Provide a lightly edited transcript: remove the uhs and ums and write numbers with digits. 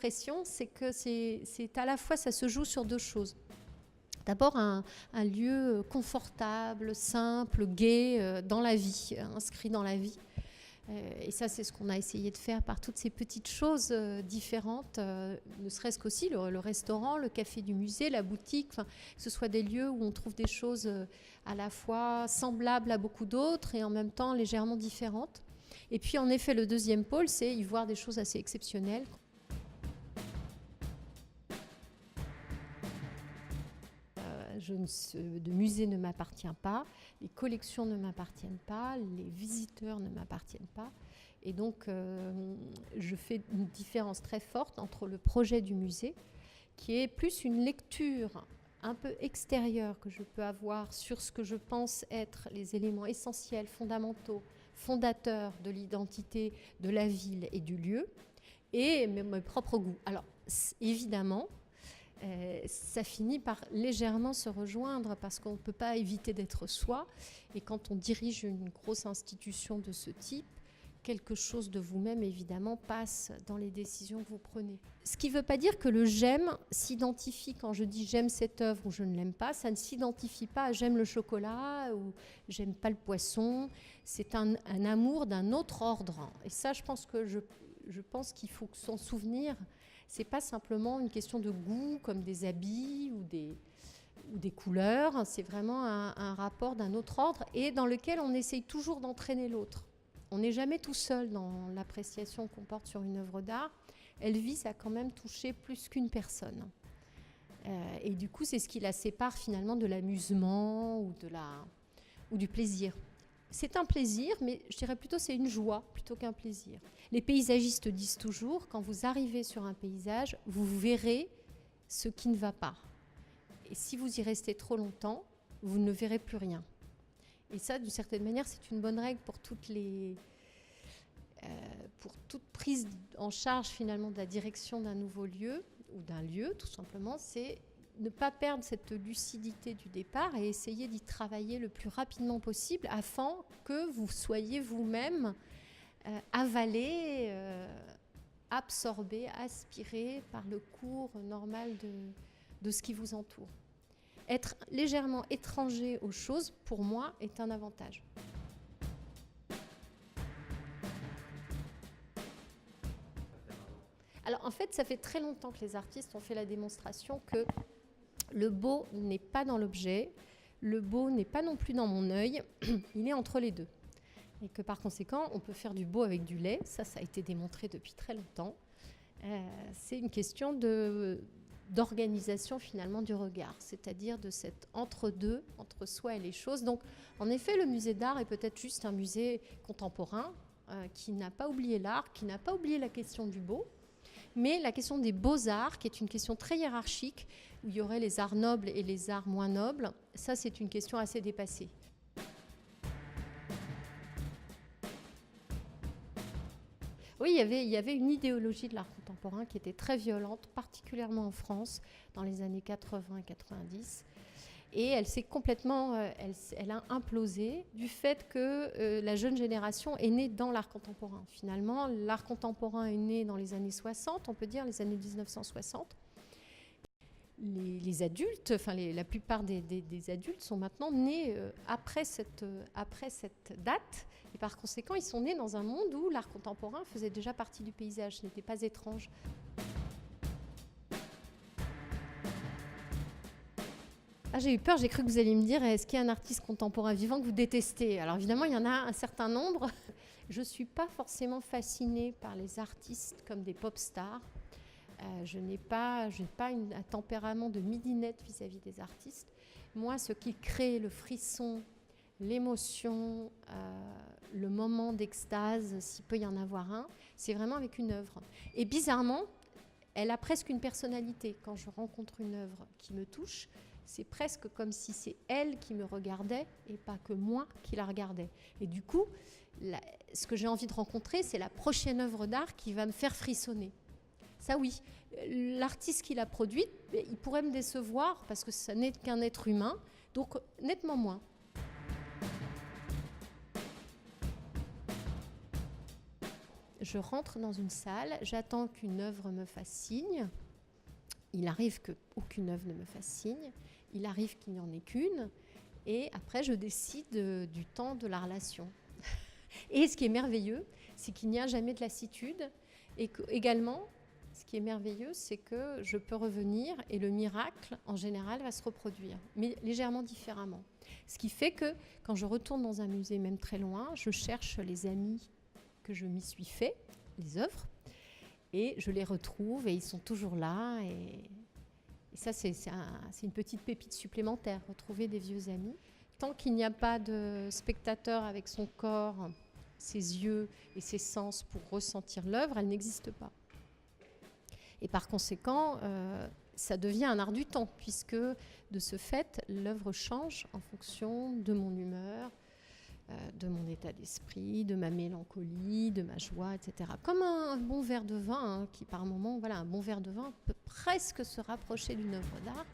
l'impression, c'est que c'est à la fois, ça se joue sur deux choses. D'abord, un lieu confortable, simple, gai, dans la vie, inscrit dans la vie. Et ça, c'est ce qu'on a essayé de faire par toutes ces petites choses différentes, ne serait-ce qu'aussi le restaurant, le café du musée, la boutique, que ce soit des lieux où on trouve des choses à la fois semblables à beaucoup d'autres et en même temps légèrement différentes. Et puis, en effet, le deuxième pôle, c'est y voir des choses assez exceptionnelles. De musée ne m'appartient pas, les collections ne m'appartiennent pas, les visiteurs ne m'appartiennent pas. Et donc, je fais une différence très forte entre le projet du musée, qui est plus une lecture un peu extérieure que je peux avoir sur ce que je pense être les éléments essentiels, fondamentaux, fondateurs de l'identité de la ville et du lieu, et mes propres goûts. Alors, évidemment, ça finit par légèrement se rejoindre parce qu'on ne peut pas éviter d'être soi. Et quand on dirige une grosse institution de ce type, quelque chose de vous-même, évidemment, passe dans les décisions que vous prenez. Ce qui ne veut pas dire que le j'aime s'identifie, quand je dis j'aime cette œuvre ou je ne l'aime pas, ça ne s'identifie pas à j'aime le chocolat ou j'aime pas le poisson. C'est un amour d'un autre ordre. Et ça, je pense qu'il faut s'en souvenir. C'est pas simplement une question de goût comme des habits ou des couleurs, c'est vraiment un rapport d'un autre ordre et dans lequel on essaye toujours d'entraîner l'autre. On n'est jamais tout seul dans l'appréciation qu'on porte sur une œuvre d'art. Elle vise à quand même toucher plus qu'une personne. Et du coup, c'est ce qui la sépare finalement de l'amusement ou du plaisir. C'est un plaisir, mais je dirais plutôt c'est une joie plutôt qu'un plaisir. Les paysagistes disent toujours, quand vous arrivez sur un paysage, vous verrez ce qui ne va pas. Et si vous y restez trop longtemps, vous ne verrez plus rien. Et ça, d'une certaine manière, c'est une bonne règle pour toute prise en charge finalement de la direction d'un nouveau lieu, ou d'un lieu tout simplement, c'est ne pas perdre cette lucidité du départ et essayer d'y travailler le plus rapidement possible afin que vous soyez vous-même avalé, absorbé, aspiré par le cours normal de ce qui vous entoure. Être légèrement étranger aux choses, pour moi, est un avantage. Alors en fait, ça fait très longtemps que les artistes ont fait la démonstration que le beau n'est pas dans l'objet, le beau n'est pas non plus dans mon œil, il est entre les deux. Et que par conséquent, on peut faire du beau avec du laid, ça a été démontré depuis très longtemps. C'est une question d'organisation finalement du regard, c'est-à-dire de cet entre-deux, entre soi et les choses. Donc en effet, le musée d'art est peut-être juste un musée contemporain qui n'a pas oublié l'art, qui n'a pas oublié la question du beau, mais la question des beaux-arts, qui est une question très hiérarchique, où il y aurait les arts nobles et les arts moins nobles, ça c'est une question assez dépassée. Oui, il y avait une idéologie de l'art contemporain qui était très violente, particulièrement en France, dans les années 80 et 90. Et elle s'est complètement, elle a implosé du fait que la jeune génération est née dans l'art contemporain. Finalement, l'art contemporain est né dans les années 60, on peut dire, les années 1960. Les adultes, la plupart des adultes sont maintenant nés après cette date. Et par conséquent, ils sont nés dans un monde où l'art contemporain faisait déjà partie du paysage, ce n'était pas étrange. Ah, j'ai eu peur, j'ai cru que vous alliez me dire, est-ce qu'il y a un artiste contemporain vivant que vous détestez? Alors évidemment, il y en a un certain nombre. Je ne suis pas forcément fascinée par les artistes comme des pop stars. Je n'ai pas un tempérament de midinette vis-à-vis des artistes. Moi, ce qui crée le frisson, l'émotion, le moment d'extase, s'il peut y en avoir un, c'est vraiment avec une œuvre. Et bizarrement, elle a presque une personnalité. Quand je rencontre une œuvre qui me touche, c'est presque comme si c'est elle qui me regardait et pas que moi qui la regardais. Et du coup, ce que j'ai envie de rencontrer, c'est la prochaine œuvre d'art qui va me faire frissonner. Ça oui, l'artiste qui l'a produite, il pourrait me décevoir parce que ça n'est qu'un être humain, donc nettement moins. je rentre dans une salle, j'attends qu'une œuvre me fasse signe. Il arrive qu'aucune œuvre ne me fasse signe. Il arrive qu'il n'y en ait qu'une. Et après, je décide du temps de la relation. Et ce qui est merveilleux, c'est qu'il n'y a jamais de lassitude. Et également, ce qui est merveilleux, c'est que je peux revenir et le miracle, en général, va se reproduire, mais légèrement différemment. Ce qui fait que quand je retourne dans un musée, même très loin, je cherche les amis que je m'y suis fait, les œuvres, et je les retrouve et ils sont toujours là. Et ça, c'est une petite pépite supplémentaire, retrouver des vieux amis. Tant qu'il n'y a pas de spectateur avec son corps, ses yeux et ses sens pour ressentir l'œuvre, elle n'existe pas. Et par conséquent, ça devient un art du temps, puisque de ce fait, l'œuvre change en fonction de mon humeur, de mon état d'esprit, de ma mélancolie, de ma joie, etc. Comme un bon verre de vin, qui par moment, voilà, un bon verre de vin peut presque se rapprocher d'une œuvre d'art.